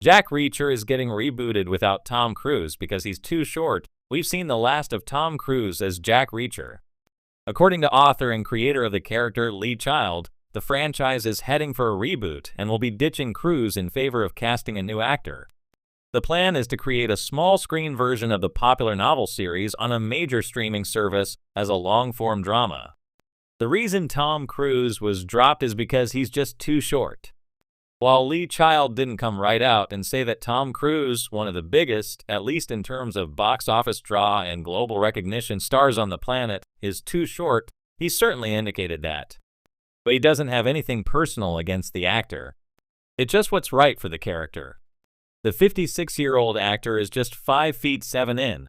Jack Reacher is getting rebooted without Tom Cruise because he's too short. We've seen the last of Tom Cruise as Jack Reacher. According to author and creator of the character Lee Child, the franchise is heading for a reboot and will be ditching Cruise in favor of casting a new actor. The plan is to create a small-screen version of the popular novel series on a major streaming service as a long-form drama. The reason Tom Cruise was dropped is because he's just too short. While Lee Child didn't come right out and say that Tom Cruise, one of the biggest, at least in terms of box office draw and global recognition, stars on the planet, is too short, he certainly indicated that. But he doesn't have anything personal against the actor. It's just what's right for the character. The 56-year-old actor is just 5 feet 7 in.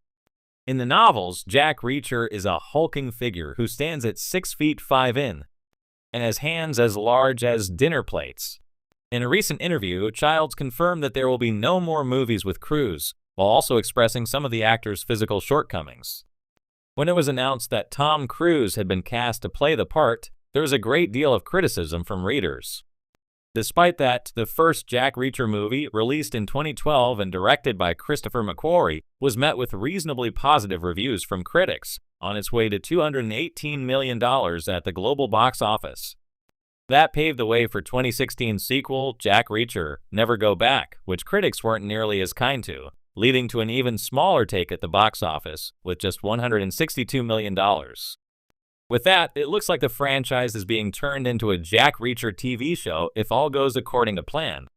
In the novels, Jack Reacher is a hulking figure who stands at 6 feet 5 in and has hands as large as dinner plates. In a recent interview, Childs confirmed that there will be no more movies with Cruise, while also expressing some of the actor's physical shortcomings. When it was announced that Tom Cruise had been cast to play the part, there was a great deal of criticism from readers. Despite that, the first Jack Reacher movie, released in 2012 and directed by Christopher McQuarrie, was met with reasonably positive reviews from critics, on its way to $218 million at the global box office. That paved the way for 2016's sequel, Jack Reacher, Never Go Back, which critics weren't nearly as kind to, leading to an even smaller take at the box office, with just $162 million. With that, it looks like the franchise is being turned into a Jack Reacher TV show if all goes according to plan.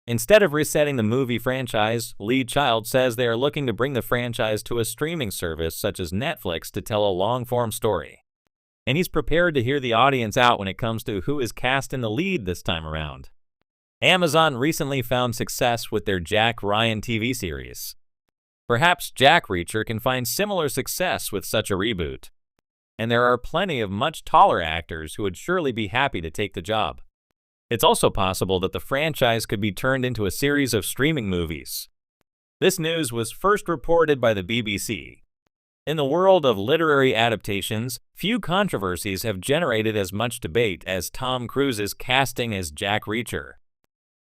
Instead of resetting the movie franchise, Lee Child says they are looking to bring the franchise to a streaming service such as Netflix to tell a long-form story. And he's prepared to hear the audience out when it comes to who is cast in the lead this time around. Amazon recently found success with their Jack Ryan TV series. Perhaps Jack Reacher can find similar success with such a reboot. And there are plenty of much taller actors who would surely be happy to take the job. It's also possible that the franchise could be turned into a series of streaming movies. This news was first reported by the BBC. In the world of literary adaptations, few controversies have generated as much debate as Tom Cruise's casting as Jack Reacher.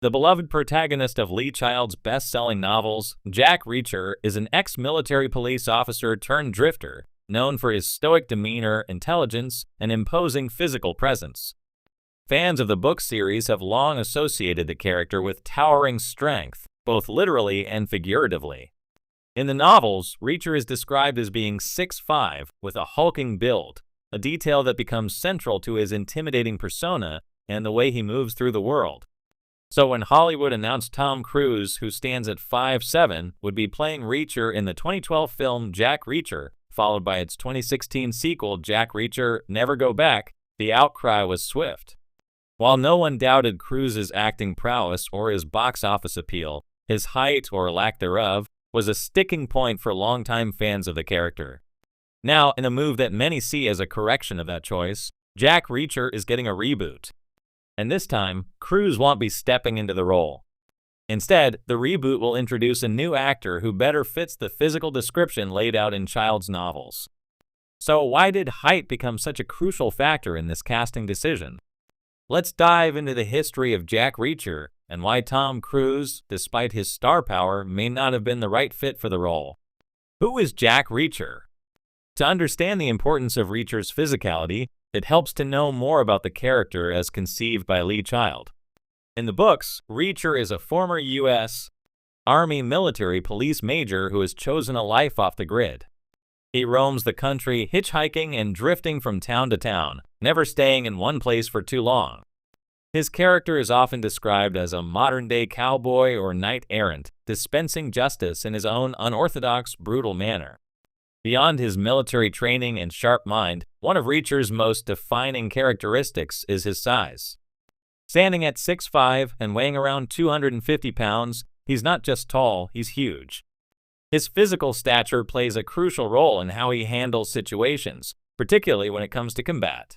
The beloved protagonist of Lee Child's best-selling novels, Jack Reacher is an ex-military police officer turned drifter, known for his stoic demeanor, intelligence, and imposing physical presence. Fans of the book series have long associated the character with towering strength, both literally and figuratively. In the novels, Reacher is described as being 6'5", with a hulking build, a detail that becomes central to his intimidating persona and the way he moves through the world. So when Hollywood announced Tom Cruise, who stands at 5'7", would be playing Reacher in the 2012 film Jack Reacher, followed by its 2016 sequel Jack Reacher, Never Go Back, the outcry was swift. While no one doubted Cruise's acting prowess or his box office appeal, his height, or lack thereof, was a sticking point for longtime fans of the character. Now, in a move that many see as a correction of that choice, Jack Reacher is getting a reboot. And this time, Cruise won't be stepping into the role. Instead, the reboot will introduce a new actor who better fits the physical description laid out in Child's novels. So why did height become such a crucial factor in this casting decision? Let's dive into the history of Jack Reacher and why Tom Cruise, despite his star power, may not have been the right fit for the role. Who is Jack Reacher? To understand the importance of Reacher's physicality, it helps to know more about the character as conceived by Lee Child. In the books, Reacher is a former U.S. Army military police major who has chosen a life off the grid. He roams the country hitchhiking and drifting from town to town, never staying in one place for too long. His character is often described as a modern-day cowboy or knight-errant, dispensing justice in his own unorthodox, brutal manner. Beyond his military training and sharp mind, one of Reacher's most defining characteristics is his size. Standing at 6'5" and weighing around 250 pounds, he's not just tall, he's huge. His physical stature plays a crucial role in how he handles situations, particularly when it comes to combat.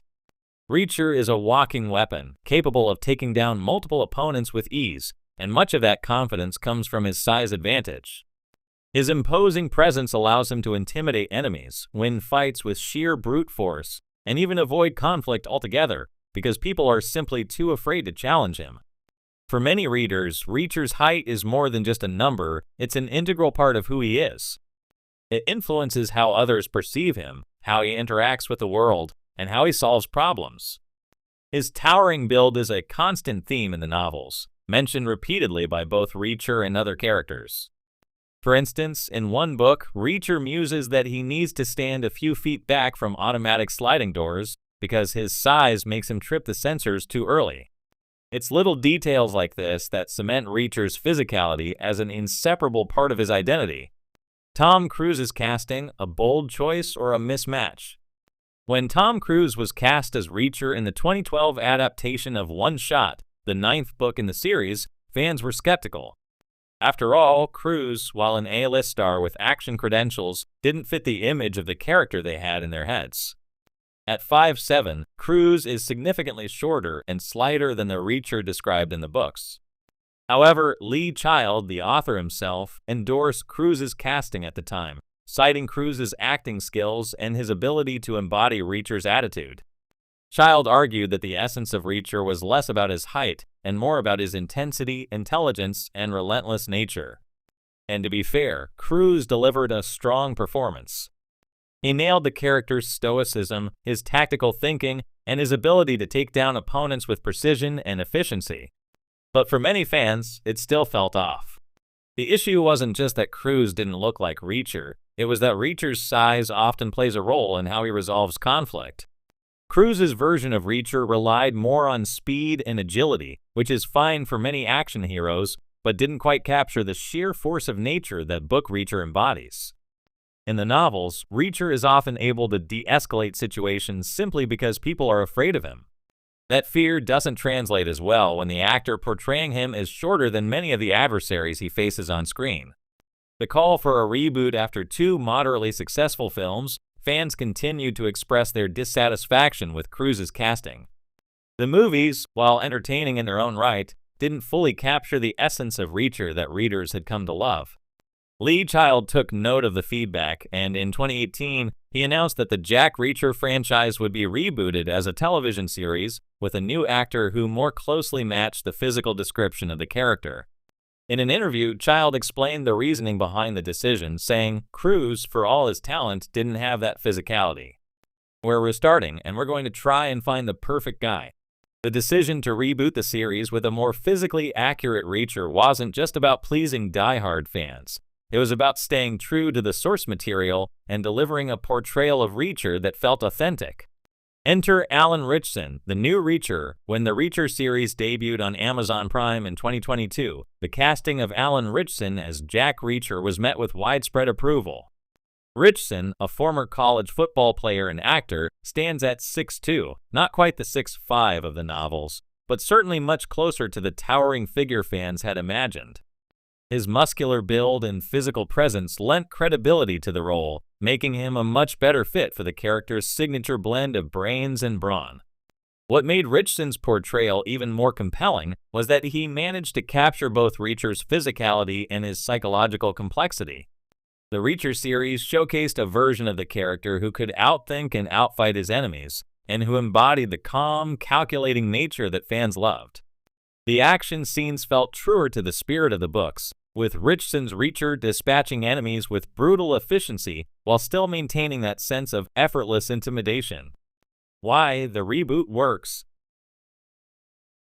Reacher is a walking weapon, capable of taking down multiple opponents with ease, and much of that confidence comes from his size advantage. His imposing presence allows him to intimidate enemies, win fights with sheer brute force, and even avoid conflict altogether, because people are simply too afraid to challenge him. For many readers, Reacher's height is more than just a number, it's an integral part of who he is. It influences how others perceive him, how he interacts with the world, and how he solves problems. His towering build is a constant theme in the novels, mentioned repeatedly by both Reacher and other characters. For instance, in one book, Reacher muses that he needs to stand a few feet back from automatic sliding doors because his size makes him trip the sensors too early. It's little details like this that cement Reacher's physicality as an inseparable part of his identity. Tom Cruise's casting, a bold choice or a mismatch? When Tom Cruise was cast as Reacher in the 2012 adaptation of One Shot, the 9th book in the series, fans were skeptical. After all, Cruise, while an A-list star with action credentials, didn't fit the image of the character they had in their heads. At 5'7", Cruise is significantly shorter and slighter than the Reacher described in the books. However, Lee Child, the author himself, endorsed Cruise's casting at the time, citing Cruise's acting skills and his ability to embody Reacher's attitude. Child argued that the essence of Reacher was less about his height and more about his intensity, intelligence, and relentless nature. And to be fair, Cruise delivered a strong performance. He nailed the character's stoicism, his tactical thinking, and his ability to take down opponents with precision and efficiency. But for many fans, it still felt off. The issue wasn't just that Cruise didn't look like Reacher, it was that Reacher's size often plays a role in how he resolves conflict. Cruise's version of Reacher relied more on speed and agility, which is fine for many action heroes, but didn't quite capture the sheer force of nature that book Reacher embodies. In the novels, Reacher is often able to de-escalate situations simply because people are afraid of him. That fear doesn't translate as well when the actor portraying him is shorter than many of the adversaries he faces on screen. The call for a reboot after 2 moderately successful films, fans continued to express their dissatisfaction with Cruise's casting. The movies, while entertaining in their own right, didn't fully capture the essence of Reacher that readers had come to love. Lee Child took note of the feedback, and in 2018, he announced that the Jack Reacher franchise would be rebooted as a television series with a new actor who more closely matched the physical description of the character. In an interview, Child explained the reasoning behind the decision, saying, "Cruise, for all his talent, didn't have that physicality. We're restarting, and we're going to try and find the perfect guy." The decision to reboot the series with a more physically accurate Reacher wasn't just about pleasing die-hard fans. It was about staying true to the source material and delivering a portrayal of Reacher that felt authentic. Enter Alan Ritchson, the new Reacher. When the Reacher series debuted on Amazon Prime in 2022, the casting of Alan Ritchson as Jack Reacher was met with widespread approval. Ritchson, a former college football player and actor, stands at 6'2", not quite the 6'5" of the novels, but certainly much closer to the towering figure fans had imagined. His muscular build and physical presence lent credibility to the role, making him a much better fit for the character's signature blend of brains and brawn. What made Ritchson's portrayal even more compelling was that he managed to capture both Reacher's physicality and his psychological complexity. The Reacher series showcased a version of the character who could outthink and outfight his enemies, and who embodied the calm, calculating nature that fans loved. The action scenes felt truer to the spirit of the books, with Ritchson's Reacher dispatching enemies with brutal efficiency while still maintaining that sense of effortless intimidation. Why the reboot works.